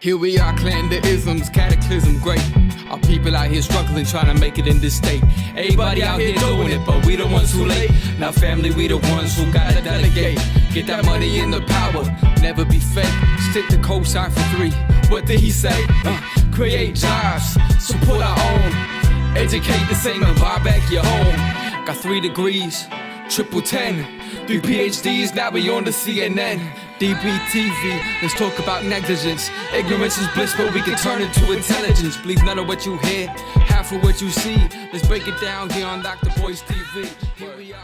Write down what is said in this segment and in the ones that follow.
Here we are, clan the isms, cataclysm, great. Our people out here struggling, trying to make it in this state. Everybody out here doing it, but we the ones too late. Now family, we the ones who gotta delegate. Get that money in the power, never be fake. Stick to cosign for 3. What did he say? Create jobs, support our own. Educate the same and buy back your home. Got 3 degrees, triple 10. 3 PhDs, now we on the CNN. DBTV, let's talk about negligence. Ignorance is bliss, but we can turn it to intelligence. Believe none of what you hear, half of what you see. Let's break it down here on Dr Boyce TV. Here we are.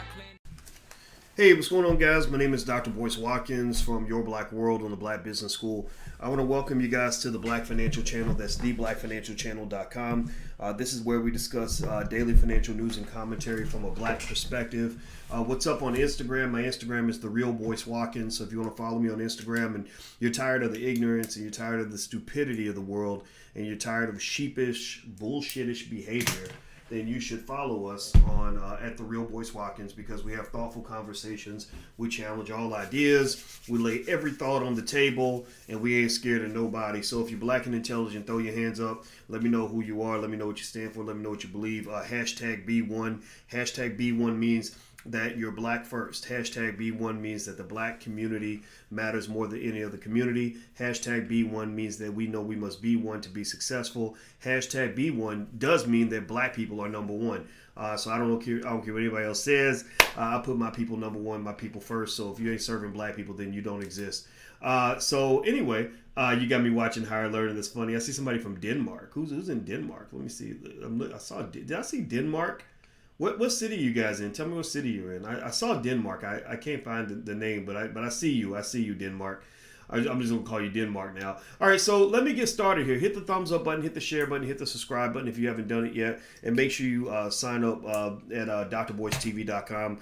Hey, what's going on, guys? My name is Dr. Boyce Watkins from Your Black World on the Black Business School. I want to welcome you guys to the Black Financial Channel. That's theblackfinancialchannel.com. This is where we discuss daily financial news and commentary from a black perspective. What's up on Instagram? My Instagram is The Real Boyce Watkins. So if you want to follow me on Instagram and you're tired of the ignorance and you're tired of the stupidity of the world and you're tired of sheepish, bullshittish behavior, then you should follow us on at The Real Boyce Watkins, because we have thoughtful conversations. We challenge all ideas. We lay every thought on the table, and we ain't scared of nobody. So if you're black and intelligent, throw your hands up. Let me know who you are. Let me know what you stand for. Let me know what you believe. Hashtag B1. Hashtag B1 means that you're black first. Hashtag B1 means that the black community matters more than any other community. Hashtag B1 means that we know we must be one to be successful. Hashtag B1 does mean that black people are number one. So I don't care what anybody else says. I put my people number one, my people first. So if you ain't serving black people, then you don't exist. So anyway, you got me watching Higher Learning. That's funny. I see somebody from Denmark. Who's in Denmark? Let me see. Did I see Denmark? What city are you guys in? Tell me what city you're in. I saw Denmark. I can't find the name, but I see you. I see you, Denmark. I'm just going to call you Denmark now. All right, so let me get started here. Hit the thumbs up button, hit the share button, hit the subscribe button if you haven't done it yet, and make sure you sign up at drboycetv.com.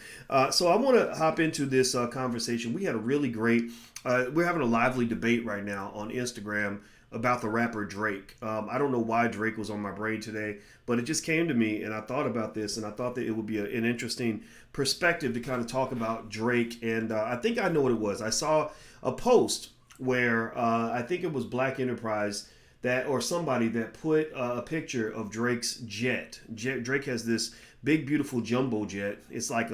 So I want to hop into this conversation. We had a really great, we're having a lively debate right now on Instagram about the rapper Drake. I don't know why Drake was on my brain today, but it just came to me, and I thought about this, and I thought that it would be an interesting perspective to kind of talk about Drake. And I think I know what it was. I saw a post where I think it was Black Enterprise or somebody that put a picture of Drake's jet. Drake has this big, beautiful jumbo jet. It's like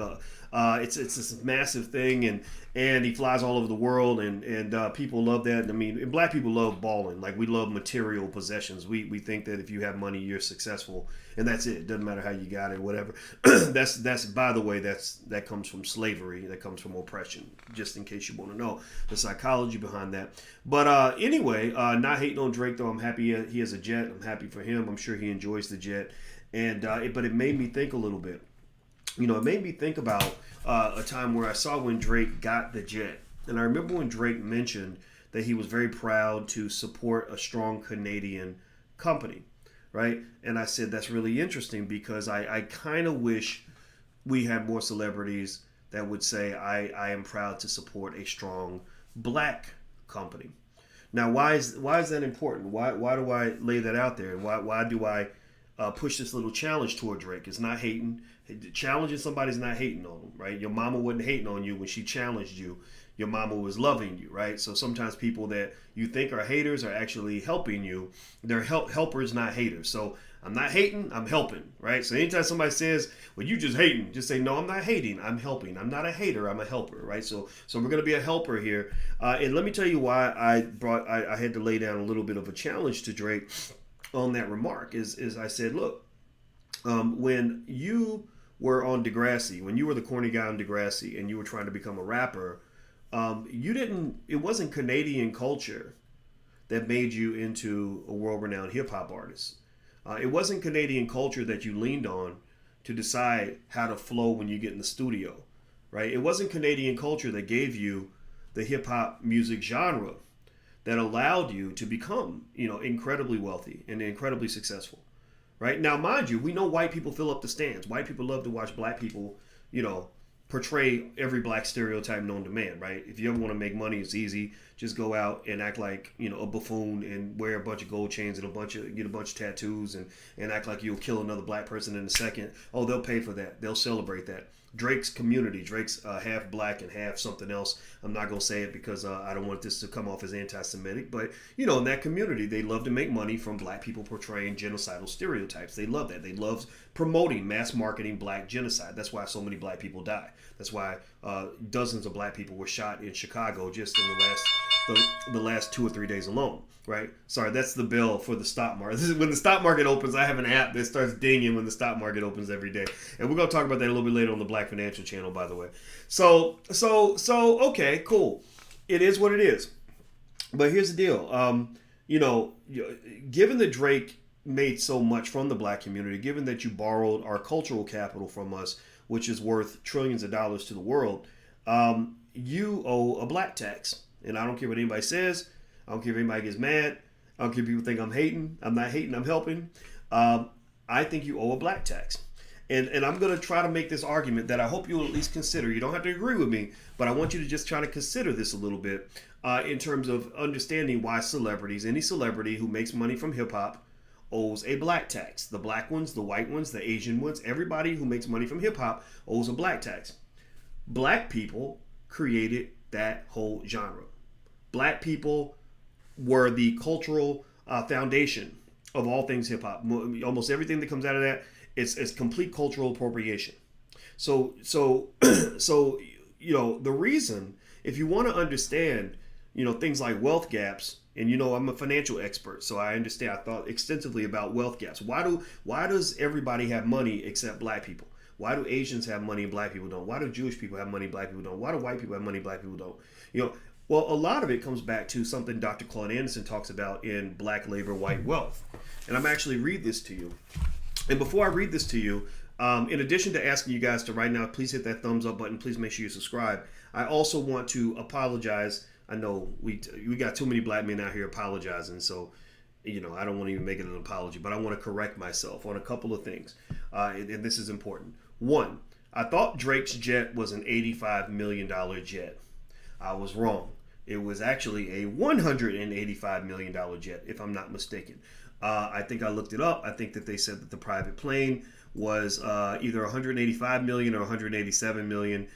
it's this massive thing, and he flies all over the world, and people love that. I mean, and black people love balling. Like, we love material possessions. We think that if you have money, you're successful, and that's it. It doesn't matter how you got it, whatever. That's by the way, that comes from slavery. That comes from oppression. Just in case you want to know the psychology behind that. But anyway, not hating on Drake though. I'm happy he has a jet. I'm happy for him. I'm sure he enjoys the jet. And but it made me think a little bit. You know, it made me think about a time where I saw when Drake got the jet. And I remember when Drake mentioned that he was very proud to support a strong Canadian company, right? And I said, that's really interesting, because I kind of wish we had more celebrities that would say, I am proud to support a strong black company. Now, why is that important? Why do I lay that out there? Why do I push this little challenge toward Drake? It's not hating. Challenging somebody's not hating on them, right? Your mama wasn't hating on you when she challenged you. Your mama was loving you, right? So sometimes people that you think are haters are actually helping you. They're helpers, not haters. So I'm not hating, I'm helping, right? So anytime somebody says, well, you just hating, just say, no, I'm not hating, I'm helping. I'm not a hater, I'm a helper, right? So we're going to be a helper here. And let me tell you why I had to lay down a little bit of a challenge to Drake on that remark is I said, look, when you were on Degrassi, when you were the corny guy on Degrassi and you were trying to become a rapper, it wasn't Canadian culture that made you into a world-renowned hip-hop artist. It wasn't Canadian culture that you leaned on to decide how to flow when you get in the studio, right? It wasn't Canadian culture that gave you the hip-hop music genre that allowed you to become, incredibly wealthy and incredibly successful, right? Now, mind you, we know white people fill up the stands. White people love to watch black people, portray every black stereotype known to man, right? If you ever want to make money, it's easy. Just go out and act like, a buffoon and wear a bunch of gold chains and get a bunch of tattoos and act like you'll kill another black person in a second. Oh, they'll pay for that. They'll celebrate that. Drake's community. Drake's half black and half something else. I'm not going to say it because I don't want this to come off as anti-Semitic. But, you know, in that community, they love to make money from black people portraying genocidal stereotypes. They love that. They love promoting, mass marketing black genocide. That's why so many black people die. That's why dozens of black people were shot in Chicago just in the last 2 or 3 days alone. Right? Sorry, that's the bell for the stock market. This is when the stock market opens. I have an app that starts dinging when the stock market opens every day. And we're going to talk about that a little bit later on the Black Financial Channel, by the way. So, okay, cool. It is what it is. But here's the deal. You know, given that Drake made so much from the black community, given that you borrowed our cultural capital from us, which is worth trillions of dollars to the world, you owe a black tax. And I don't care what anybody says. I don't care if anybody gets mad. I don't care if people think I'm hating. I'm not hating. I'm helping. I think you owe a black tax. And I'm going to try to make this argument that I hope you'll at least consider. You don't have to agree with me, but I want you to just try to consider this a little bit in terms of understanding why celebrities, any celebrity who makes money from hip-hop owes a black tax. The black ones, the white ones, the Asian ones, everybody who makes money from hip-hop owes a black tax. Black people created that whole genre. Black people were the cultural foundation of all things hip-hop. Almost everything that comes out of that is complete cultural appropriation. So you know, the reason, if you want to understand, you know, things like wealth gaps, and you know, I'm a financial expert, so I understand. I thought extensively about wealth gaps. Why does everybody have money except black people? Why do Asians have money and black people don't? Why do Jewish people have money and black people don't? Why do white people have money and black people don't? You know, well, a lot of it comes back to something Dr. Claude Anderson talks about in Black Labor, White Wealth. And I'm actually read this to you. And before I read this to you, in addition to asking you guys to right now, please hit that thumbs up button. Please make sure you subscribe. I also want to apologize. I know we got too many black men out here apologizing. So, you know, I don't want to even make it an apology, but I want to correct myself on a couple of things. And this is important. One, I thought Drake's jet was an $85 million jet. I was wrong. It was actually a $185 million jet, if I'm not mistaken. I think I looked it up. I think that they said that the private plane was either 185 million or 187 million.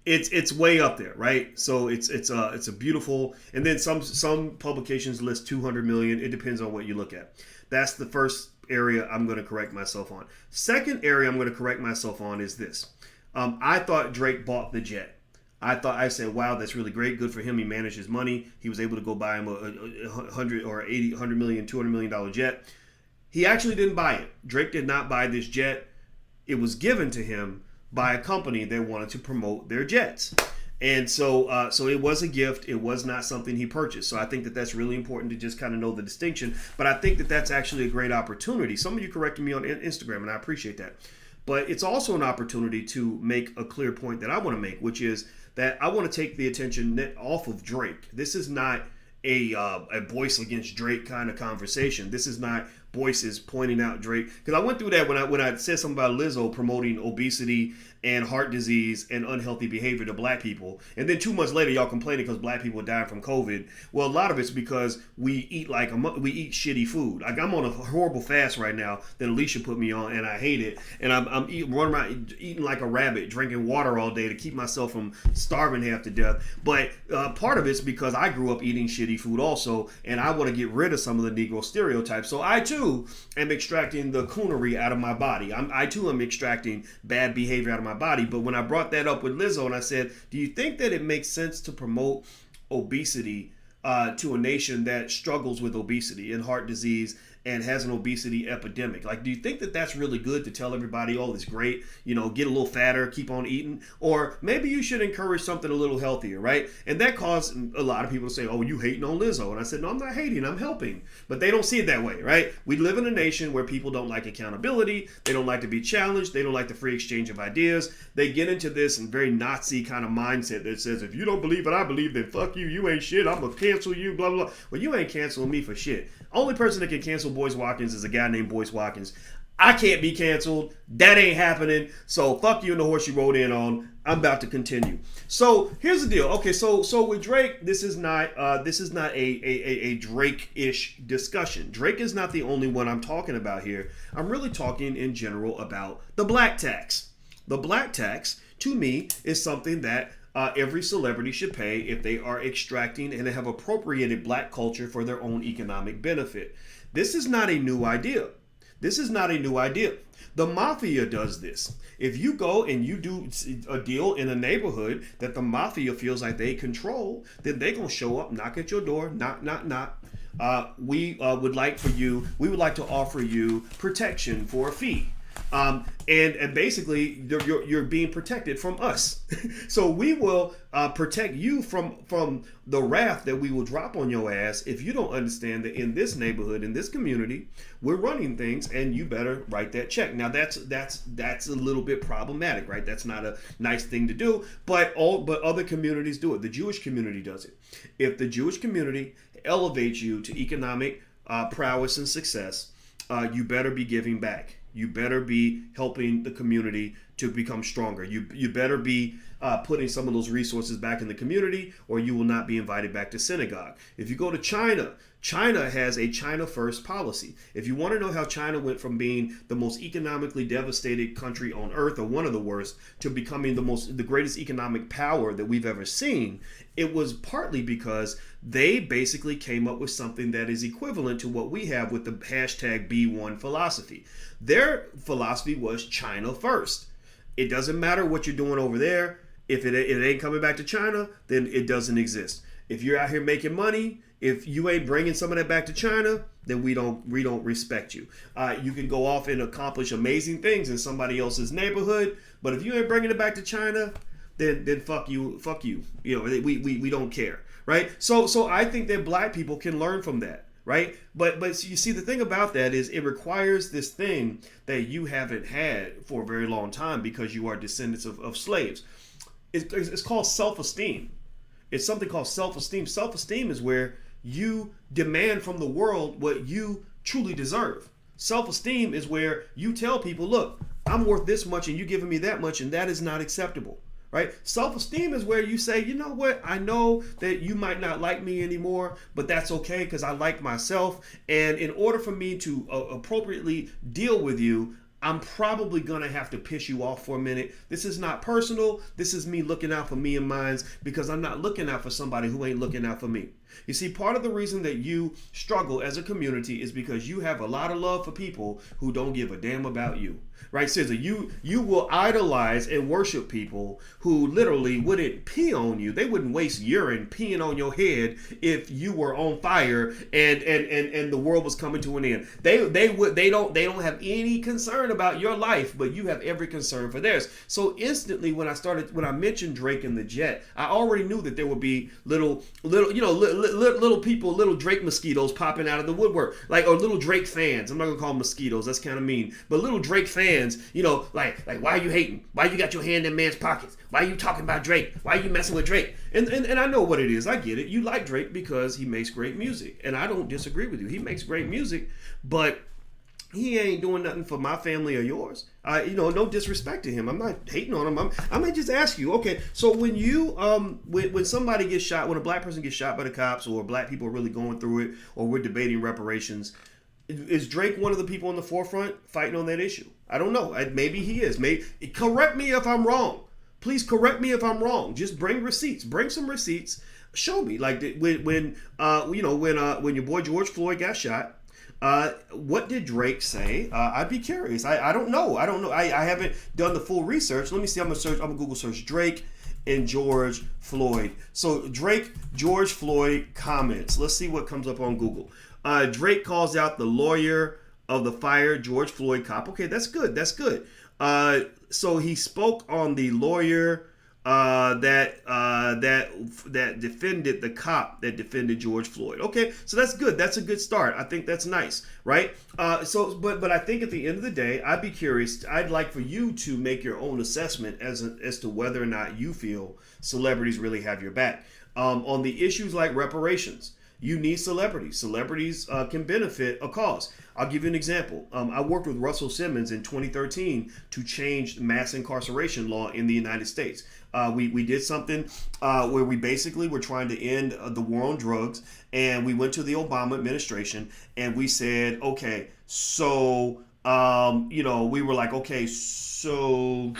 It's way up there, right? So it's a beautiful. And then some publications list 200 million. It depends on what you look at. That's the first area I'm going to correct myself on. Second area I'm going to correct myself on is this. I thought Drake bought the jet. I said, wow, that's really great. Good for him. He managed his money. He was able to go buy him a $100 or $80, $100 million, $200 million jet. He actually didn't buy it. Drake did not buy this jet. It was given to him by a company that wanted to promote their jets. And so it was a gift. It was not something he purchased. So I think that that's really important to just kind of know the distinction. But I think that that's actually a great opportunity. Some of you corrected me on Instagram, and I appreciate that. But it's also an opportunity to make a clear point that I want to make, which is that I want to take the attention off of Drake. This is not a Boyce against Drake kind of conversation. This is not Boyce's pointing out Drake, because I went through that when I said something about Lizzo promoting obesity and heart disease and unhealthy behavior to black people, and then 2 months later y'all complaining because black people are dying from COVID. Well, a lot of it's because we eat shitty food. Like, I'm on a horrible fast right now that Alicia put me on, and I hate it. And I'm running around eating like a rabbit, drinking water all day to keep myself from starving half to death. But part of it's because I grew up eating shitty food also, and I want to get rid of some of the Negro stereotypes. So I too am extracting the coonery out of my body. I too am extracting bad behavior out of my body. But when I brought that up with Lizzo and I said, do you think that it makes sense to promote obesity to a nation that struggles with obesity and heart disease and has an obesity epidemic? Like, do you think that that's really good to tell everybody, oh, it's great, you know, get a little fatter, keep on eating? Or maybe you should encourage something a little healthier, right? And that caused a lot of people to say, oh, you hating on Lizzo. And I said, no, I'm not hating, I'm helping. But they don't see it that way, right? We live in a nation where people don't like accountability. They don't like to be challenged. They don't like the free exchange of ideas. They get into this very Nazi kind of mindset that says, if you don't believe what I believe, then fuck you. You ain't shit. I'm going to cancel you, blah, blah, blah. Well, you ain't canceling me for shit. Only person that can cancel Boyce Watkins is a guy named Boyce Watkins. I can't be canceled. That ain't happening. So fuck you and the horse you rode in on. I'm about to continue. So here's the deal. Okay, so with Drake, this is not a Drake-ish discussion. Drake is not the only one I'm talking about here. I'm really talking in general about the black tax. The black tax to me, is something that every celebrity should pay if they are extracting and have appropriated black culture for their own economic benefit. This is not a new idea. This is not a new idea. The mafia does this. If you go and you do a deal in a neighborhood that the mafia feels like they control, then they're going to show up, knock at your door, knock. We would like to offer you protection for a fee. And basically you're being protected from us. So we will protect you from the wrath that we will drop on your ass if you don't understand that in this neighborhood, in this community, we're running things and you better write that check. Now that's a little bit problematic, right? That's not a nice thing to do, but other communities do it. The Jewish community does it. If the Jewish community elevates you to economic prowess and success, you better be giving back. You better be helping the community to become stronger. You better be putting some of those resources back in the community, or you will not be invited back to synagogue. If you go to China, China has a China first policy. If you want to know how China went from being the most economically devastated country on earth, or one of the worst, to becoming the greatest economic power that we've ever seen, it was partly because they basically came up with something that is equivalent to what we have with the hashtag B1 philosophy. Their philosophy was China first. It doesn't matter what you're doing over there. If it ain't coming back to China, then it doesn't exist. If you're out here making money, if you ain't bringing some of that back to China, then we don't respect you. You can go off and accomplish amazing things in somebody else's neighborhood, but if you ain't bringing it back to China, then fuck you. You know, we don't care, right? So I think that black people can learn from that, right? But you see, the thing about that is it requires this thing that you haven't had for a very long time because you are descendants of slaves. It's called self-esteem. It's something called self-esteem. Self-esteem is where you demand from the world what you truly deserve. Self-esteem is where you tell people, look, I'm worth this much and you giving me that much, and that is not acceptable, right? Self-esteem is where you say, you know what, I know that you might not like me anymore, but that's okay because I like myself. And in order for me to appropriately deal with you, I'm probably going to have to piss you off for a minute. This is not personal. This is me looking out for me and mine, because I'm not looking out for somebody who ain't looking out for me. You see, part of the reason that you struggle as a community is because you have a lot of love for people who don't give a damn about you. Right, Scissor? You will idolize and worship people who literally wouldn't pee on you. They wouldn't waste urine peeing on your head if you were on fire and the world was coming to an end. They don't have any concern about your life, but you have every concern for theirs. So instantly when I mentioned Drake and the Jet, I already knew that there would be little people, little Drake mosquitoes popping out of the woodwork, or little Drake fans. I'm not gonna call them mosquitoes. That's kind of mean, but little Drake fans. Like why are you hating? Why you got your hand in man's pockets? Why are you talking about Drake? Why are you messing with Drake? And I know what it is. I get it. You like Drake because he makes great music, and I don't disagree with you. He makes great music, but he ain't doing nothing for my family or yours. No disrespect to him. I'm not hating on him. I might just ask you, okay, so when you when somebody gets shot, when a black person gets shot by the cops, or black people are really going through it, or we're debating reparations, is Drake one of the people in the forefront fighting on that issue? I don't know. Maybe he is. Maybe correct me if I'm wrong. Please correct me if I'm wrong. Just bring receipts. Bring some receipts. Show me. Like when your boy George Floyd got shot. What did Drake say? I'd be curious. I don't know. I haven't done the full research. Let me see. I'm gonna Google search Drake and George Floyd. So Drake, George Floyd comments. Let's see what comes up on Google. Drake calls out the lawyer of the fired George Floyd cop. Okay, that's good. So he spoke on the lawyer that defended the cop that defended George Floyd. Okay, so that's good. That's a good start. I think that's nice, right? But I think at the end of the day, I'd be curious. I'd like for you to make your own assessment as to whether or not you feel celebrities really have your back on the issues like reparations. You need celebrities. Celebrities can benefit a cause. I'll give you an example. I worked with Russell Simmons in 2013 to change mass incarceration law in the United States. We did something where we basically were trying to end the war on drugs, and we went to the Obama administration and we said, okay, so we were like, okay, so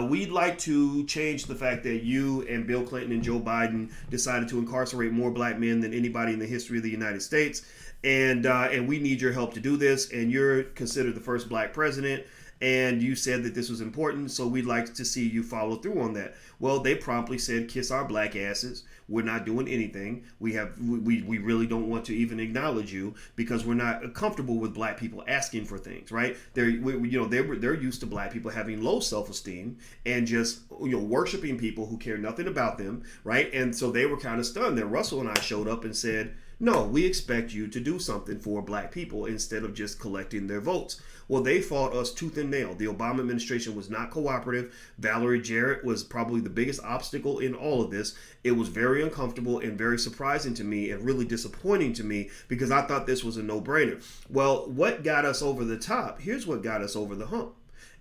we'd like to change the fact that you and Bill Clinton and Joe Biden decided to incarcerate more black men than anybody in the history of the United States. And we need your help to do this. And you're considered the first black president. And you said that this was important, so we'd like to see you follow through on that. Well, they promptly said, kiss our black asses. We're not doing anything. We really don't want to even acknowledge you because we're not comfortable with black people asking for things, right? They're used to black people having low self-esteem and just worshiping people who care nothing about them, right? And so they were kind of stunned that Russell and I showed up and said, no, we expect you to do something for black people instead of just collecting their votes. Well, they fought us tooth and nail. The Obama administration was not cooperative. Valerie Jarrett was probably the biggest obstacle in all of this. It was very uncomfortable and very surprising to me and really disappointing to me because I thought this was a no-brainer. Well, what got us over the top? Here's what got us over the hump.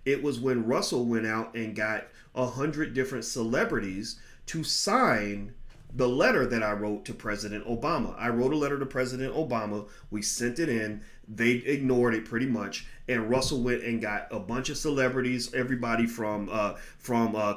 It was when Russell went out and got 100 different celebrities to sign the letter that I wrote to President Obama. I wrote a letter to President Obama. We sent it in. They ignored it pretty much. And Russell went and got a bunch of celebrities, everybody from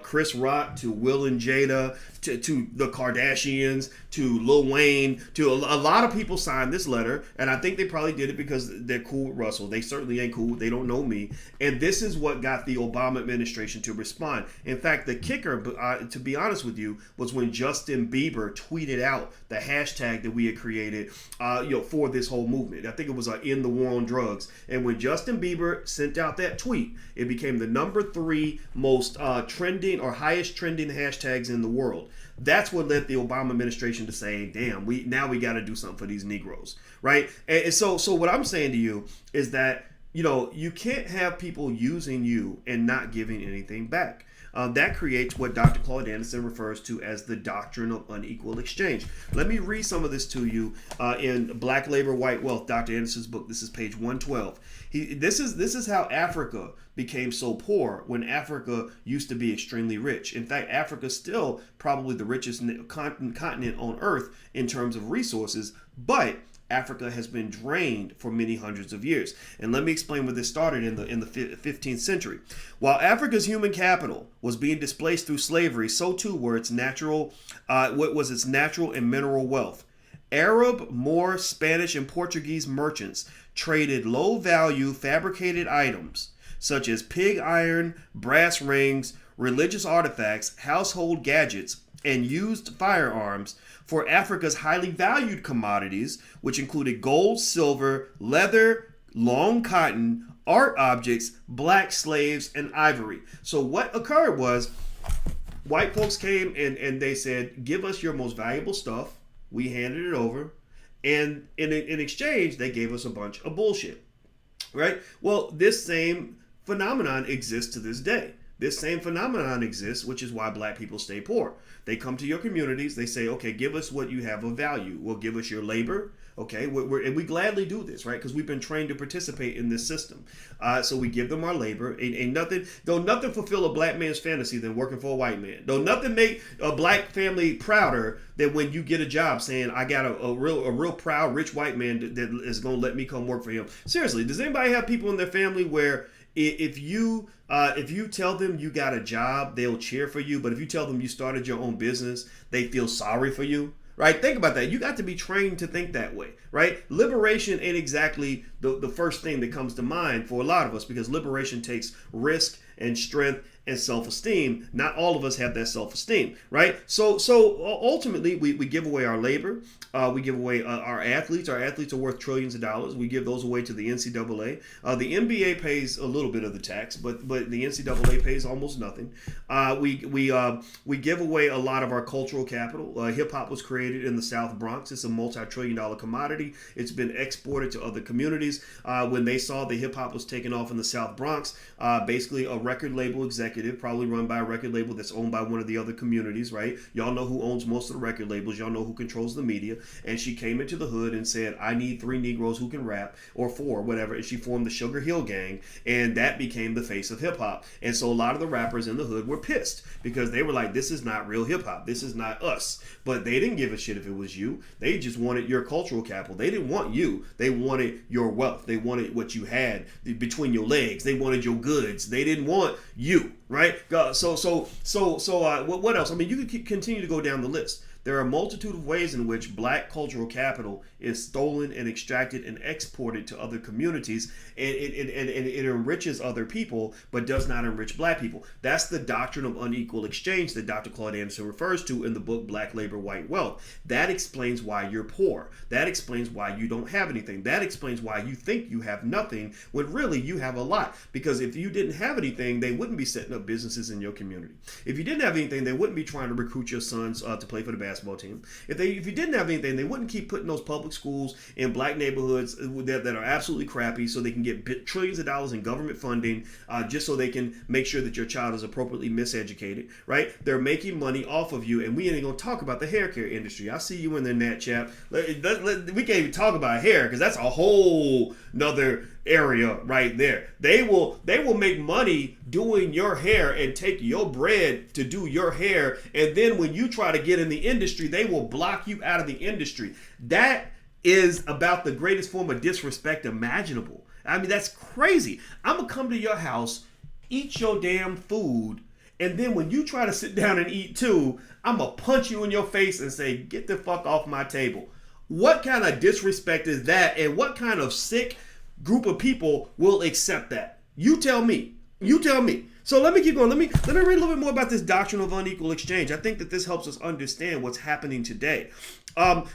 Chris Rock to Will and Jada to the Kardashians to Lil Wayne to a lot of people signed this letter. And I think they probably did it because they're cool with Russell. They certainly ain't cool. They don't know me. And this is what got the Obama administration to respond. In fact, the kicker, to be honest with you, was when Justin Bieber tweeted out the hashtag that we had created for this whole movement. I think it was End the War on Drugs. And when Justin Bieber sent out that tweet, it became the number 3 most trending or highest trending hashtags in the world. That's what led the Obama administration to say, damn, we got to do something for these Negroes, right? And so what I'm saying to you is that, you can't have people using you and not giving anything back. That creates what Dr. Claude Anderson refers to as the doctrine of unequal exchange. Let me read some of this to you in Black Labor, White Wealth, Dr. Anderson's book. This is page 112. This is how Africa became so poor when Africa used to be extremely rich. In fact, Africa is still probably the richest continent on earth in terms of resources, but Africa has been drained for many hundreds of years. And let me explain where this started in the 15th century. While Africa's human capital was being displaced through slavery, so too were its natural and mineral wealth. Arab, Moor, Spanish, and Portuguese merchants traded low-value fabricated items such as pig iron, brass rings, religious artifacts, household gadgets, and used firearms for Africa's highly valued commodities, which included gold, silver, leather, long cotton, art objects, black slaves, and ivory. So what occurred was white folks came and they said, give us your most valuable stuff. We handed it over. And in exchange, they gave us a bunch of bullshit, right? Well, this same phenomenon exists to this day. This same phenomenon exists, which is why black people stay poor. They come to your communities. They say, okay, give us what you have of value. Well, give us your labor. Okay, and we gladly do this, right? Because we've been trained to participate in this system. So we give them our labor. And nothing fulfill a black man's fantasy than working for a white man. Though nothing make a black family prouder than when you get a job saying, I got a real proud, rich white man that is going to let me come work for him. Seriously, does anybody have people in their family where if you tell them you got a job, they'll cheer for you. But if you tell them you started your own business, they feel sorry for you, right? Think about that. You got to be trained to think that way, right? Liberation ain't exactly the first thing that comes to mind for a lot of us because liberation takes risk and strength and self-esteem. Not all of us have that self-esteem, right? So ultimately, we give away our labor. We give away our athletes. Our athletes are worth trillions of dollars. We give those away to the NCAA. The NBA pays a little bit of the tax, but the NCAA pays almost nothing. We give away a lot of our cultural capital. Hip hop was created in the South Bronx. It's a multi-trillion-dollar commodity. It's been exported to other communities. When they saw the hip hop was taking off in the South Bronx, basically a record label executive, probably run by a record label that's owned by one of the other communities, right? Y'all know who owns most of the record labels. Y'all know who controls the media. And she came into the hood and said, I need 3 Negroes who can rap, or 4, whatever. And she formed the Sugar Hill Gang, and that became the face of hip hop. And so a lot of the rappers in the hood were pissed because they were like, this is not real hip hop. This is not us. But they didn't give a shit if it was you. They just wanted your cultural capital. They didn't want you. They wanted your wealth. They wanted what you had between your legs. They wanted your goods. They didn't want you. right? What else? I mean, you could continue to go down the list. There are a multitude of ways in which black cultural capital is stolen and extracted and exported to other communities, and it enriches other people, but does not enrich black people. That's the doctrine of unequal exchange that Dr. Claude Anderson refers to in the book Black Labor, White Wealth. That explains why you're poor. That explains why you don't have anything. That explains why you think you have nothing when really you have a lot. Because if you didn't have anything, they wouldn't be setting up businesses in your community. If you didn't have anything, they wouldn't be trying to recruit your sons to play for the basketball team. If you didn't have anything, they wouldn't keep putting those public schools in black neighborhoods that are absolutely crappy so they can get trillions of dollars in government funding just so they can make sure that your child is appropriately miseducated, right? They're making money off of you, and we ain't gonna talk about the hair care industry. I see you in there, Nat Chap. We can't even talk about hair because that's a whole nother area right there. They will make money doing your hair and take your bread to do your hair, and then when you try to get in the industry, they will block you out of the industry. That is about the greatest form of disrespect imaginable. I mean, that's crazy. I'm gonna come to your house, eat your damn food, and then when you try to sit down and eat too, I'm gonna punch you in your face and say, get the fuck off my table. What kind of disrespect is that, and what kind of sick group of people will accept that? You tell me. You tell me. So let me keep going. Let me read a little bit more about this doctrine of unequal exchange. I think that this helps us understand what's happening today.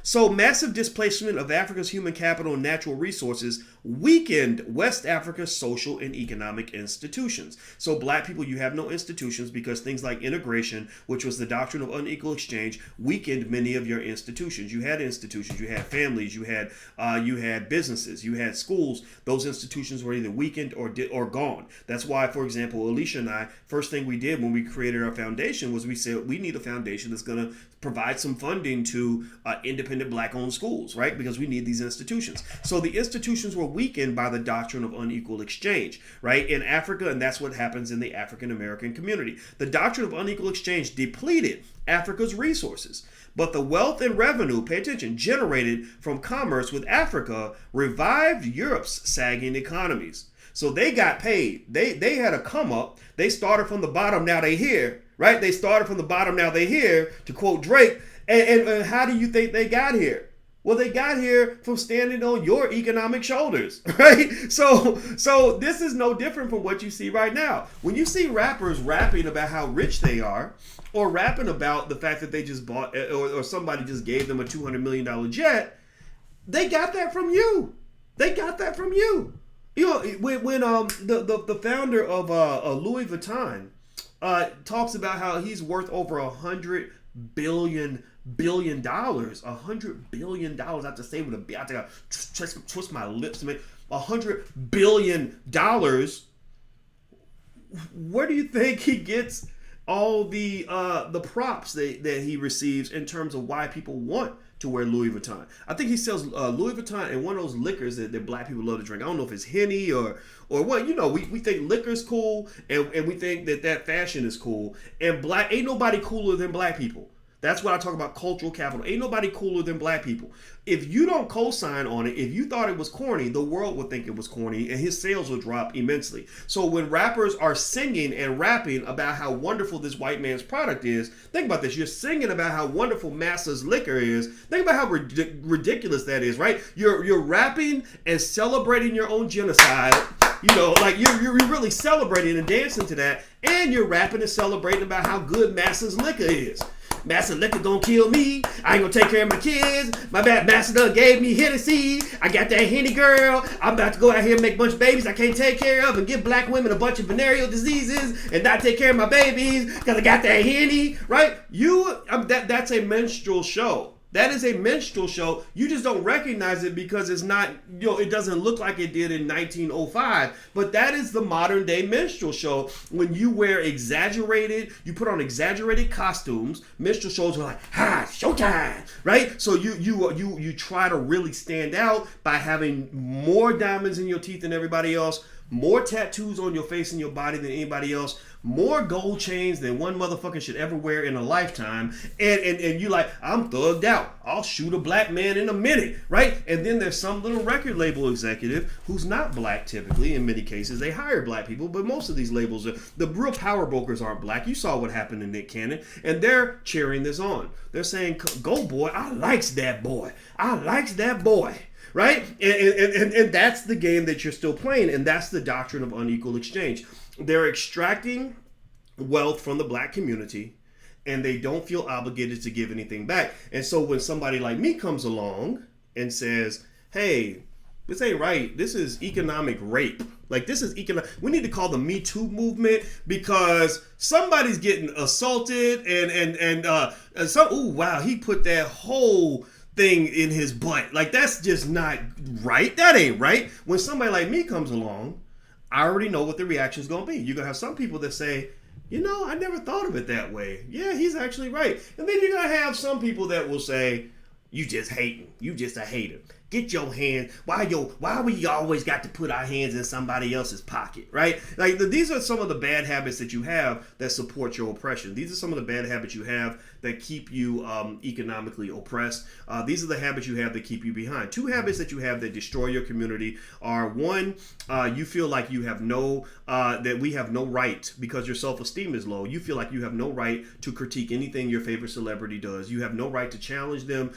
So massive displacement of Africa's human capital and natural resources weakened West Africa's social and economic institutions. So black people, you have no institutions because things like integration, which was the doctrine of unequal exchange, weakened many of your institutions. You had institutions, you had families, you had businesses, you had schools. Those institutions were either weakened or gone. That's why, for example, Alicia and I, first thing we did when we created our foundation was we said we need a foundation that's going to provide some funding to independent black-owned schools, right? Because we need these institutions. So the institutions were weakened by the doctrine of unequal exchange, right? In Africa, and that's what happens in the African-American community. The doctrine of unequal exchange depleted Africa's resources, but the wealth and revenue, pay attention, generated from commerce with Africa revived Europe's sagging economies. So they got paid. They had a come up. They started from the bottom, now they here, right? They started from the bottom, now they here, to quote Drake. And how do you think they got here? Well, they got here from standing on your economic shoulders, right? So this is no different from what you see right now. When you see rappers rapping about how rich they are, or rapping about the fact that they just bought, or somebody just gave them a $200 million jet, they got that from you. They got that from you. You know, when the founder of Louis Vuitton talks about how he's worth over $100 billion. $100 billion. I have to say with a B. I have to twist my lips to make $100 billion. Where do you think he gets all the props that he receives in terms of why people want to wear Louis Vuitton? I think he sells Louis Vuitton and one of those liquors that black people love to drink. I don't know if it's Henny or what. You know, we think liquor's cool and we think that fashion is cool. And ain't nobody cooler than black people. That's what I talk about, cultural capital. Ain't nobody cooler than black people. If you don't co-sign on it, if you thought it was corny, the world would think it was corny and his sales will drop immensely. So when rappers are singing and rapping about how wonderful this white man's product is, think about this. You're singing about how wonderful Massa's liquor is. Think about how ridiculous that is, right? You're rapping and celebrating your own genocide. You know, like you're really celebrating and dancing to that. And you're rapping and celebrating about how good Massa's liquor is. Massa liquor gonna kill me. I ain't gonna take care of my kids. My bad Massa done gave me Hennessy. I got that Henny girl. I'm about to go out here and make a bunch of babies I can't take care of and give black women a bunch of venereal diseases and not take care of my babies because I got that Henny, right? That's a minstrel show. That is a minstrel show. You just don't recognize it because it's not, it doesn't look like it did in 1905. But that is the modern day minstrel show. When you you put on exaggerated costumes. Minstrel shows are like, showtime, right? So you try to really stand out by having more diamonds in your teeth than everybody else, more tattoos on your face and your body than anybody else, more gold chains than one motherfucker should ever wear in a lifetime, and you like, I'm thugged out, I'll shoot a black man in a minute, right? And then there's some little record label executive who's not black typically. In many cases they hire black people, but most of these labels are, the real power brokers aren't black. You saw what happened to Nick Cannon, and they're cheering this on. They're saying, go boy, I likes that boy, I likes that boy, right? And that's the game that you're still playing, and that's the doctrine of unequal exchange. They're extracting wealth from the black community, and they don't feel obligated to give anything back. And so when somebody like me comes along and says, hey, this ain't right, this is economic rape, like this is we need to call the Me Too movement, because somebody's getting assaulted and ooh, wow, he put that whole thing in his butt, like that's just not right. That ain't right. When somebody like me comes along, I already know what the reaction is going to be. You're going to have some people that say, you know, I never thought of it that way. Yeah, he's actually right. And then you're going to have some people that will say, you just hating. You just a hater. Get your hands. Why we always got to put our hands in somebody else's pocket, right? Like these are some of the bad habits that you have that support your oppression. These are some of the bad habits you have that keep you economically oppressed. These are the habits you have that keep you behind. Two habits that you have that destroy your community are, one, you feel like you have that we have no right, because your self-esteem is low. You feel like you have no right to critique anything your favorite celebrity does. You have no right to challenge them.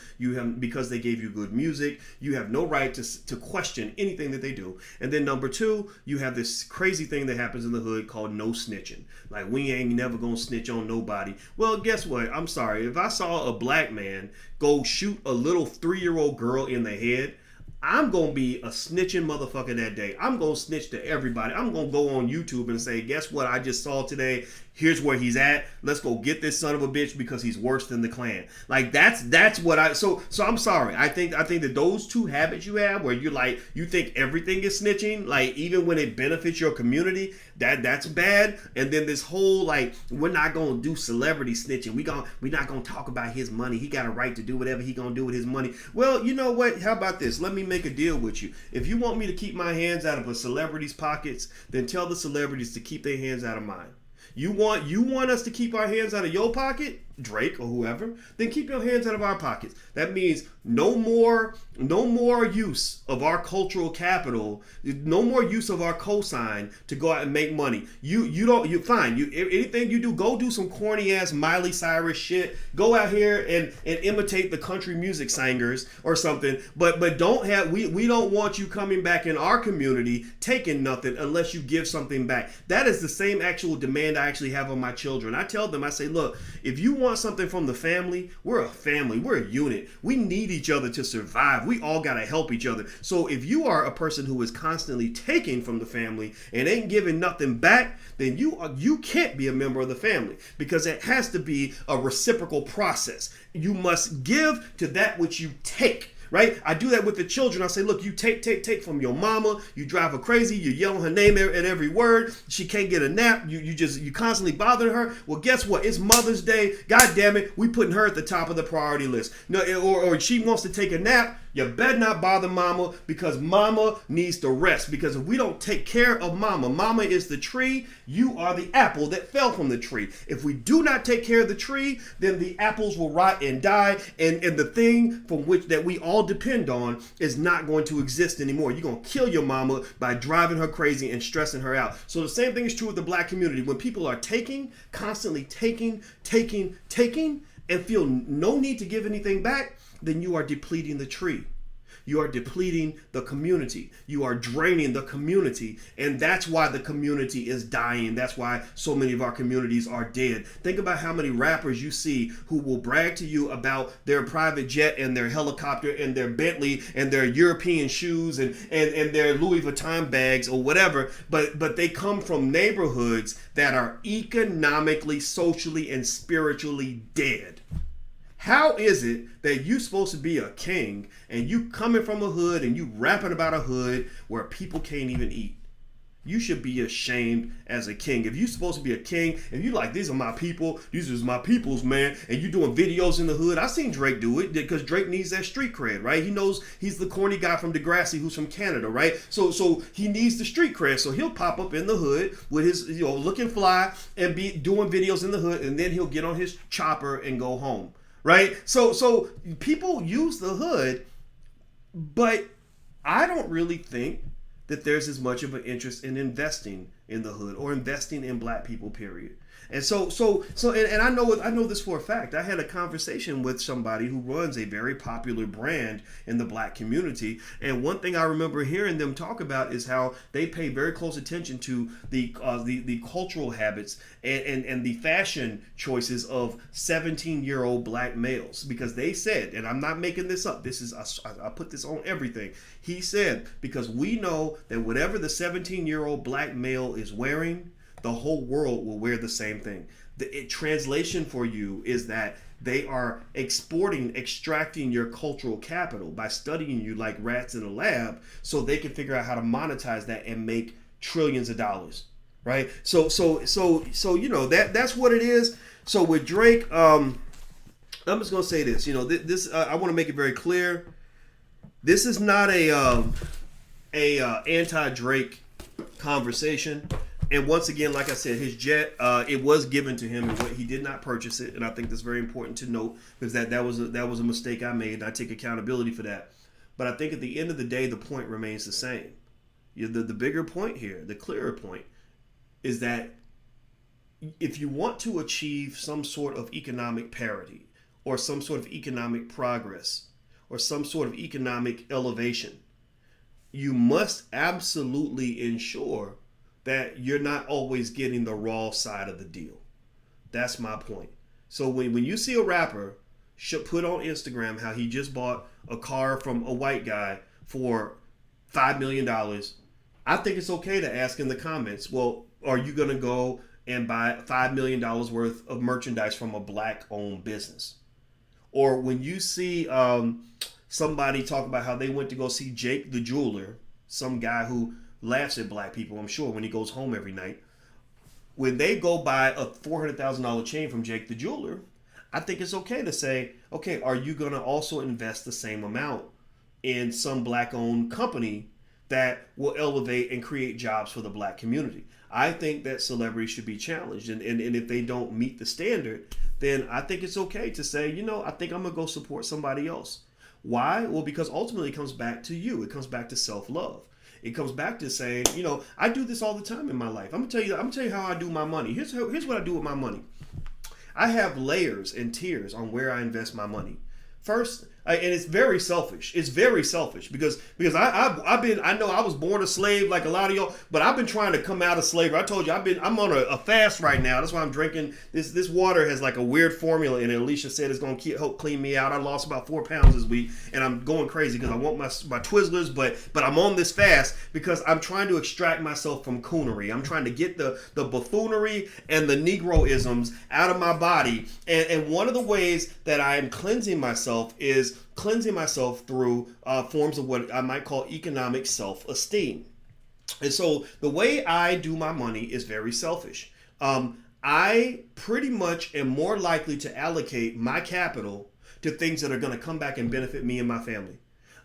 Because they gave you good music. You have no right to question anything that they do. And then number two, you have this crazy thing that happens in the hood called no snitching. Like, we ain't never gonna snitch on nobody. Well, guess what? I'm sorry. If I saw a black man go shoot a little 3-year-old girl in the head, I'm going to be a snitching motherfucker that day. I'm going to snitch to everybody. I'm going to go on YouTube and say, guess what I just saw today? Here's where he's at. Let's go get this son of a bitch because he's worse than the Klan. Like that's what so I'm sorry. I think that those two habits you have, where you're like, you think everything is snitching, like even when it benefits your community, that's bad. And then this whole like, we're not gonna do celebrity snitching. We're not gonna talk about his money. He got a right to do whatever he gonna do with his money. Well, you know what? How about this? Let me make a deal with you. If you want me to keep my hands out of a celebrity's pockets, then tell the celebrities to keep their hands out of mine. You want us to keep our hands out of your pocket, Drake or whoever, then keep your hands out of our pockets. That means no more use of our cultural capital, no more use of our cosign to go out and make money. Anything you do, go do some corny ass Miley Cyrus shit. Go out here and imitate the country music singers or something. But we don't want you coming back in our community taking nothing unless you give something back. That is the same actual demand I actually have on my children. I tell them, I say, look, if you want something from the family, we're a family, we're a unit. We need each other to survive. We all got to help each other. So if you are a person who is constantly taking from the family and ain't giving nothing back, then you can't be a member of the family, because it has to be a reciprocal process. You must give to that which you take. Right? I do that with the children. I say, look, you take from your mama. You drive her crazy. You yell her name at every word. She can't get a nap. You constantly bother her. Well, guess what? It's Mother's Day. God damn it. We putting her at the top of the priority list. No, or she wants to take a nap. You better not bother mama, because mama needs to rest. Because if we don't take care of mama is the tree. You are the apple that fell from the tree. If we do not take care of the tree, then the apples will rot and die. And the thing from which that we all depend on is not going to exist anymore. You're going to kill your mama by driving her crazy and stressing her out. So the same thing is true with the black community. When people are constantly taking, and feel no need to give anything back, then you are depleting the tree. You are depleting the community. You are draining the community. And that's why the community is dying. That's why so many of our communities are dead. Think about how many rappers you see who will brag to you about their private jet and their helicopter and their Bentley and their European shoes and their Louis Vuitton bags or whatever. But they come from neighborhoods that are economically, socially, and spiritually dead. How is it that you supposed to be a king and you coming from a hood and you rapping about a hood where people can't even eat? you should be ashamed as a king. If you're supposed to be a king, if you like, these are my people, these is my peoples, man, and you doing videos in the hood, I seen Drake do it because Drake needs that street cred, right? He knows he's the corny guy from Degrassi who's from Canada, right? So he needs the street cred, so he'll pop up in the hood with his, looking fly and be doing videos in the hood, and then he'll get on his chopper and go home, right? So people use the hood, but I don't really think that there's as much of an interest in investing in the hood or investing in black people, period. And and I know this for a fact. I had a conversation with somebody who runs a very popular brand in the black community, and one thing I remember hearing them talk about is how they pay very close attention to the cultural habits and the fashion choices of 17-year-old black males, because they said, and I'm not making this up, this is I put this on everything. He said, because we know that whatever the 17-year-old black male is wearing, the whole world will wear the same thing. The translation for you is that they are extracting your cultural capital by studying you like rats in a lab, so they can figure out how to monetize that and make trillions of dollars, right? So that's what it is. So with Drake, I'm just gonna say this. This I want to make it very clear. This is not a anti-Drake conversation. And once again, like I said, his jet, it was given to him, and he did not purchase it. And I think that's very important to note, because that was a mistake I made, and I take accountability for that. But I think at the end of the day, the point remains the same. The bigger point here, the clearer point, is that if you want to achieve some sort of economic parity or some sort of economic progress or some sort of economic elevation, you must absolutely ensure that you're not always getting the raw side of the deal. That's my point. So when you see a rapper put on Instagram how he just bought a car from a white guy for $5 million, I think it's okay to ask in the comments, well, are you going to go and buy $5 million worth of merchandise from a black-owned business? Or when you see somebody talk about how they went to go see Jake the jeweler, some guy who laughs at black people, I'm sure, when he goes home every night. When they go buy a $400,000 chain from Jake the jeweler, I think it's okay to say, okay, are you going to also invest the same amount in some black-owned company that will elevate and create jobs for the black community? I think that celebrities should be challenged, and if they don't meet the standard, then I think it's okay to say, I think I'm going to go support somebody else. Why? Well, because ultimately it comes back to you. It comes back to self-love. It comes back to saying, I do this all the time in my life. I'm gonna tell you how I do my money. Here's what I do with my money. I have layers and tiers on where I invest my money. First, and it's very selfish. It's very selfish because I know I was born a slave like a lot of y'all, but I've been trying to come out of slavery. I told you I'm on a fast right now. That's why I'm drinking this water. Has like a weird formula in it. Alicia said it's gonna help clean me out. I lost about 4 pounds this week, and I'm going crazy because I want my Twizzlers, but I'm on this fast because I'm trying to extract myself from coonery. I'm trying to get the buffoonery and the Negroisms out of my body, and one of the ways that I am cleansing myself is cleansing myself through forms of what I might call economic self-esteem. And so the way I do my money is very selfish. I pretty much am more likely to allocate my capital to things that are going to come back and benefit me and my family.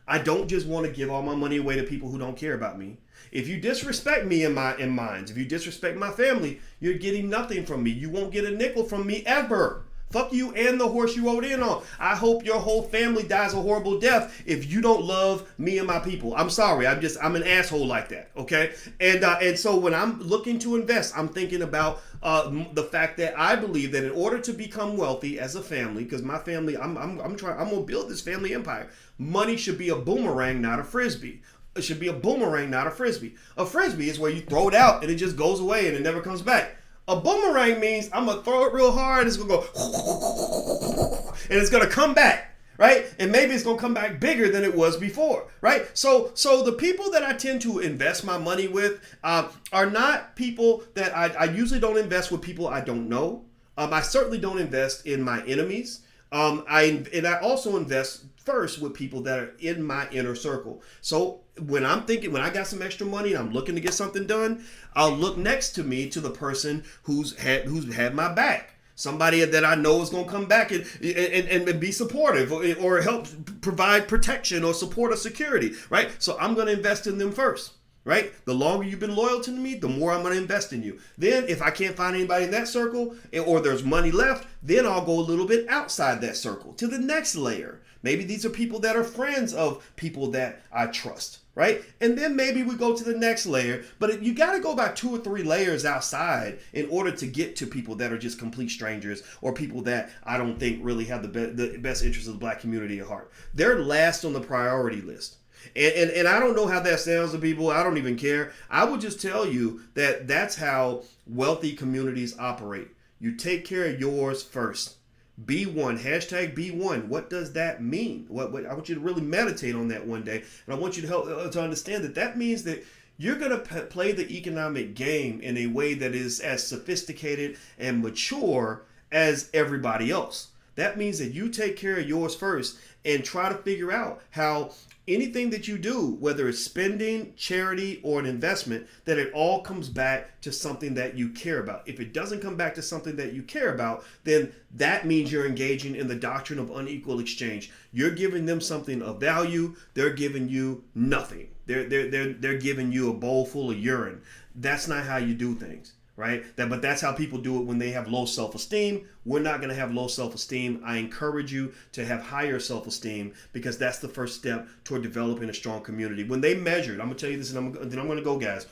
I don't just want to give all my money away to people who don't care about me. If you disrespect me in minds, if you disrespect my family, you're getting nothing from me. You won't get a nickel from me ever. Fuck you and the horse you rode in on. I hope your whole family dies a horrible death if you don't love me and my people. I'm sorry. I'm an asshole like that. Okay. And so when I'm looking to invest, I'm thinking about the fact that I believe that in order to become wealthy as a family, because my family, I'm going to build this family empire. Money should be a boomerang, not a frisbee. It should be a boomerang, not a frisbee. A frisbee is where you throw it out and it just goes away and it never comes back. A boomerang means I'm going to throw it real hard, it's going to go, and it's going to come back, right? And maybe it's going to come back bigger than it was before, right? So the people that I tend to invest my money with are not people that I usually don't invest with people I don't know. I certainly don't invest in my enemies. I also invest first with people that are in my inner circle. So when I got some extra money and I'm looking to get something done, I'll look next to me to the person who's had my back. Somebody that I know is going to come back and be supportive or help provide protection or support or security, right? So I'm going to invest in them first. Right? The longer you've been loyal to me, the more I'm going to invest in you. Then if I can't find anybody in that circle or there's money left, then I'll go a little bit outside that circle to the next layer. Maybe these are people that are friends of people that I trust, right? And then maybe we go to the next layer, but you got to go about 2 or 3 layers outside in order to get to people that are just complete strangers or people that I don't think really have the best interests of the Black community at heart. They're last on the priority list. And I don't know how that sounds to people. I don't even care. I will just tell you that that's how wealthy communities operate. You take care of yours first. Be one. Hashtag be one. What does that mean? What I want you to really meditate on that one day. And I want you to help to understand that means that you're going to play the economic game in a way that is as sophisticated and mature as everybody else. That means that you take care of yours first and try to figure out how anything that you do, whether it's spending, charity, or an investment, that it all comes back to something that you care about. If it doesn't come back to something that you care about, then that means you're engaging in the doctrine of unequal exchange. You're giving them something of value. They're giving you nothing. They're giving you a bowl full of urine. That's not how you do things. Right? But that's how people do it when they have low self-esteem. We're not going to have low self-esteem. I encourage you to have higher self-esteem because that's the first step toward developing a strong community. When they measured, I'm going to tell you this and then I'm going to go, guys.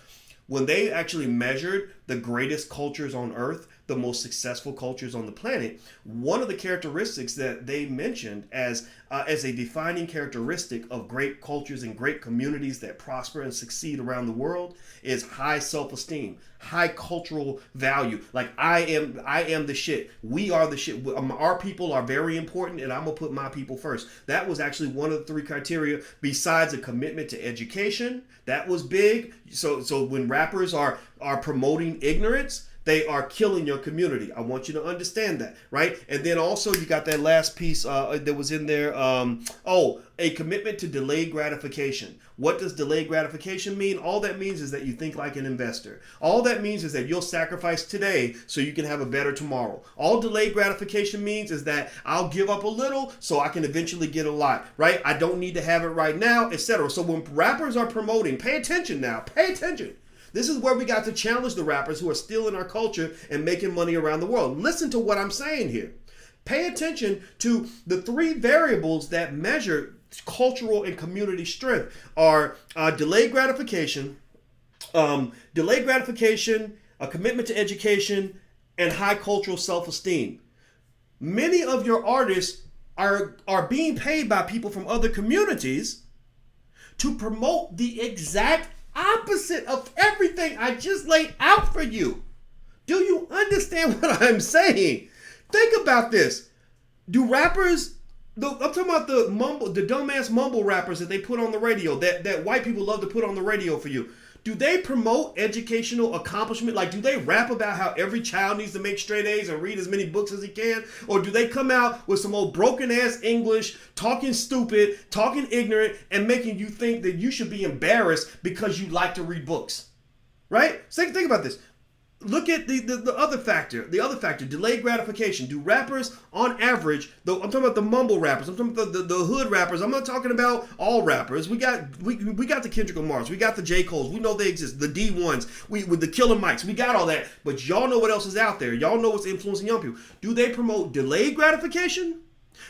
When they actually measured the greatest cultures on earth, the most successful cultures on the planet, one of the characteristics that they mentioned as a defining characteristic of great cultures and great communities that prosper and succeed around the world is high self-esteem, high cultural value. Like I am the shit. We are the shit. Our people are very important, and I'm gonna put my people first. That was actually one of the 3 criteria. Besides a commitment to education, that was big. So when rappers are promoting ignorance, they are killing your community. I want you to understand that, right? And then also you got that last piece that was in there. A commitment to delayed gratification. What does delayed gratification mean? All that means is that you think like an investor. All that means is that you'll sacrifice today so you can have a better tomorrow. All delayed gratification means is that I'll give up a little so I can eventually get a lot, right? I don't need to have it right now, etc. So when rappers are promoting, pay attention now, pay attention. This is where we got to challenge the rappers who are stealing our culture and making money around the world. Listen to what I'm saying here. Pay attention to the 3 variables that measure cultural and community strength are delayed gratification, a commitment to education, and high cultural self-esteem. Many of your artists are being paid by people from other communities to promote the exact opposite of everything I just laid out for you. Do you understand what I'm saying? Think about this. Do rappers, I'm talking about the dumbass mumble rappers that they put on the radio, that white people love to put on the radio for you. Do they promote educational accomplishment? Like, do they rap about how every child needs to make straight A's and read as many books as he can? Or do they come out with some old broken ass English, talking stupid, talking ignorant, and making you think that you should be embarrassed because you like to read books? Right? So think about this. Look at the other factor. The other factor, delayed gratification. Do rappers, on average, I'm talking about the mumble rappers. I'm talking about the hood rappers. I'm not talking about all rappers. We got the Kendrick Lamars. We got the J. Coles. We know they exist. The D1s. With the Killer Mikes. We got all that. But y'all know what else is out there. Y'all know what's influencing young people. Do they promote delayed gratification,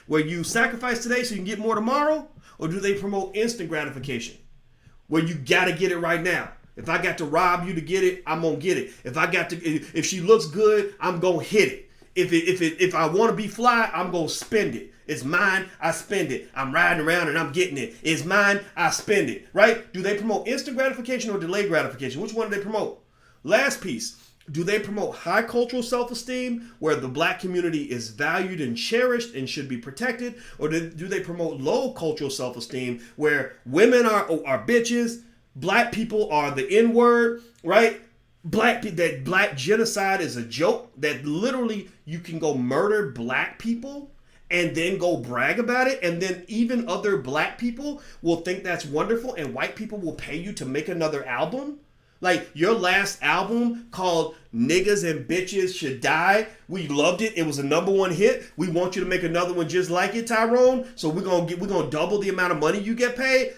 where you sacrifice today so you can get more tomorrow? Or do they promote instant gratification, where you got to get it right now? If I got to rob you to get it, I'm gonna get it. If she looks good, I'm gonna hit it. If I want to be fly, I'm gonna spend it. It's mine, I spend it. I'm riding around and I'm getting it. It's mine, I spend it. Right? Do they promote instant gratification or delayed gratification? Which one do they promote? Last piece. Do they promote high cultural self-esteem, where the Black community is valued and cherished and should be protected? Or do they promote low cultural self-esteem, where women are bitches, Black people are the N-word, right? That black genocide is a joke, that literally you can go murder Black people and then go brag about it, and then even other black people will think that's wonderful, and white people will pay you to make another album? Like, your last album called Niggas and Bitches Should Die, we loved it. It was a #1 hit. We want you to make another one just like it, Tyrone. So we're gonna double the amount of money you get paid.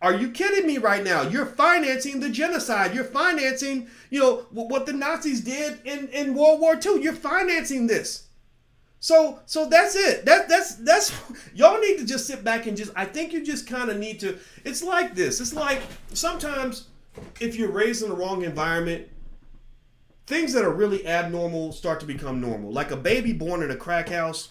Are you kidding me right now? You're financing the genocide. You're financing, what the Nazis did in World War II. You're financing this. So that's it. That's y'all need to just sit back and I think you just kind of need to. It's like this. It's like sometimes if you're raised in the wrong environment, things that are really abnormal start to become normal. Like a baby born in a crack house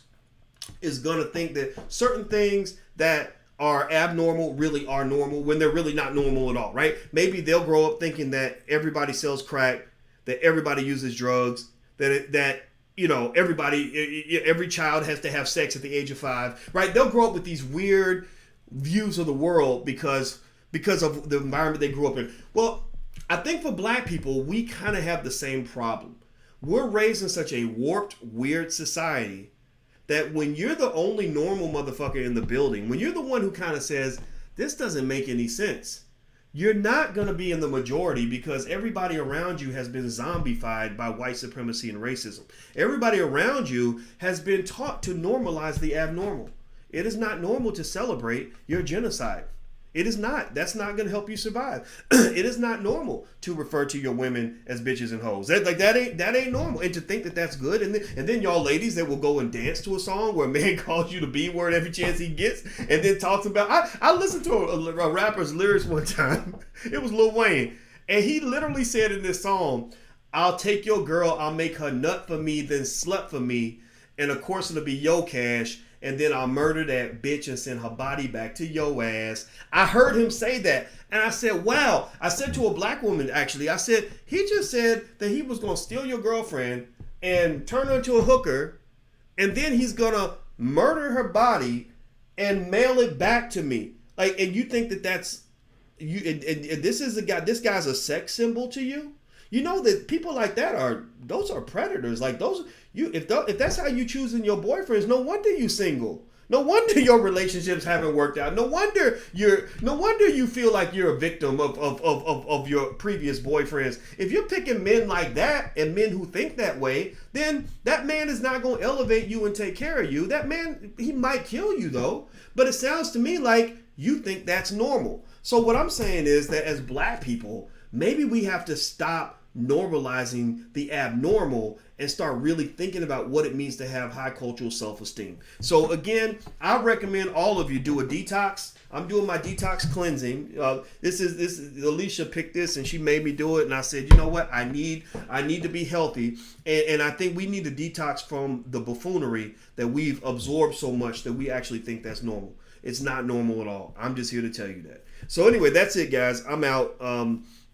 is gonna think that certain things that are abnormal really are normal when they're really not normal at all, right? Maybe they'll grow up thinking that everybody sells crack, that everybody uses drugs, that every child has to have sex at the age of 5, right? They'll grow up with these weird views of the world because of the environment they grew up in. Well, I think for black people, we kind of have the same problem. We're raised in such a warped, weird society that when you're the only normal motherfucker in the building, when you're the one who kind of says, this doesn't make any sense, you're not going to be in the majority because everybody around you has been zombified by white supremacy and racism. Everybody around you has been taught to normalize the abnormal. It is not normal to celebrate your genocide. It is not. That's not going to help you survive. It is not normal to refer to your women as bitches and hoes. That ain't normal. And to think that that's good. And then y'all ladies that will go and dance to a song where a man calls you the B word every chance he gets and then talks about. I listened to a rapper's lyrics one time. It was Lil Wayne. And he literally said in this song, I'll take your girl, I'll make her nut for me, then slut for me. And of course it'll be yo cash. And then I'll murder that bitch and send her body back to your ass. I heard him say that. And I said, wow. I said to a black woman, actually, I said, he just said that he was going to steal your girlfriend and turn her into a hooker. And then he's going to murder her body and mail it back to me. Like, and you think that that's, and this is a guy, this guy's a sex symbol to you? You know that people like that those are predators. Like those, if that's how you choosing your boyfriends, no wonder you single. No wonder your relationships haven't worked out. No wonder you feel like you're a victim of your previous boyfriends. If you're picking men like that and men who think that way, then that man is not going to elevate you and take care of you. That man, he might kill you though. But it sounds to me like you think that's normal. So what I'm saying is that as black people, maybe we have to stop normalizing the abnormal and start really thinking about what it means to have high cultural self-esteem. So again, I recommend all of you do a detox. I'm doing my detox cleansing. This is Alicia picked this and she made me do it, and I said, you know what, I need to be healthy, and I think we need to detox from the buffoonery that we've absorbed so much that we actually think that's normal. It's not normal at all. I'm just here to tell you that. So anyway, that's it, guys. I'm out.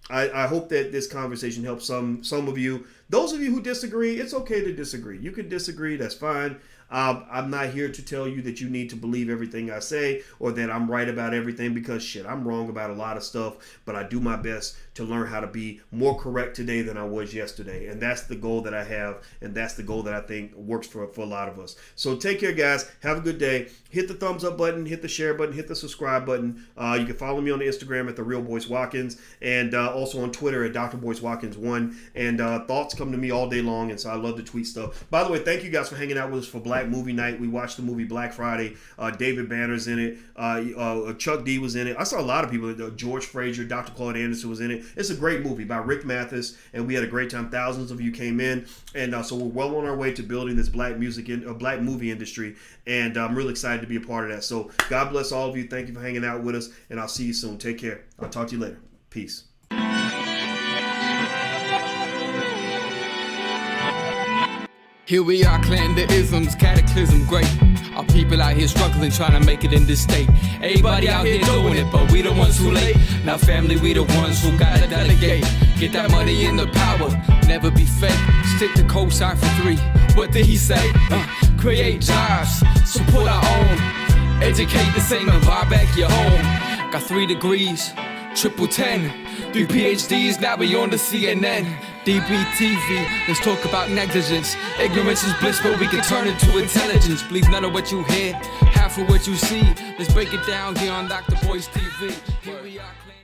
I hope that this conversation helps some of you. Those of you who disagree, it's okay to disagree. You can disagree, that's fine. I'm not here to tell you that you need to believe everything I say or that I'm right about everything, because shit, I'm wrong about a lot of stuff, but I do my best to learn how to be more correct today than I was yesterday. And that's the goal that I have, and that's the goal that I think works for a lot of us. So take care, guys. Have a good day. Hit the thumbs up button, hit the share button, hit the subscribe button. You can follow me on Instagram at The Real Boyce Watkins, and also on Twitter at Dr Boyce Watkins 1. And thoughts come to me all day long, and so I love to tweet stuff. By the way, thank you guys for hanging out with us for Black Movie Night. We watched the movie Black Friday. David Banner's in it. Chuck D was in it. I saw a lot of people. George Frazier, Dr. Claude Anderson was in it. It's a great movie by Rick Mathis, and we had a great time. Thousands of you came in, and so we're well on our way to building this black movie industry, and I'm really excited to be a part of that. So God bless all of you. Thank you for hanging out with us, and I'll see you soon. Take care. I'll talk to you later. Peace. Here we are, clan the isms, cataclysm great. Our people out here struggling, trying to make it in this state. Everybody out here doing it, but we the ones who late. Now family, we the ones who gotta delegate. Get that money in the power, never be fake. Stick to cosign for 3. What did he say? Create jobs, support our own. Educate the same and buy back your home. Got 3 degrees, triple 10. 3 PhDs, now we on the CNN. DBTV, let's talk about negligence. Ignorance is bliss, but we can turn it to intelligence. Believe none of what you hear, half of what you see. Let's break it down here on Dr. Boyce TV. Here we are.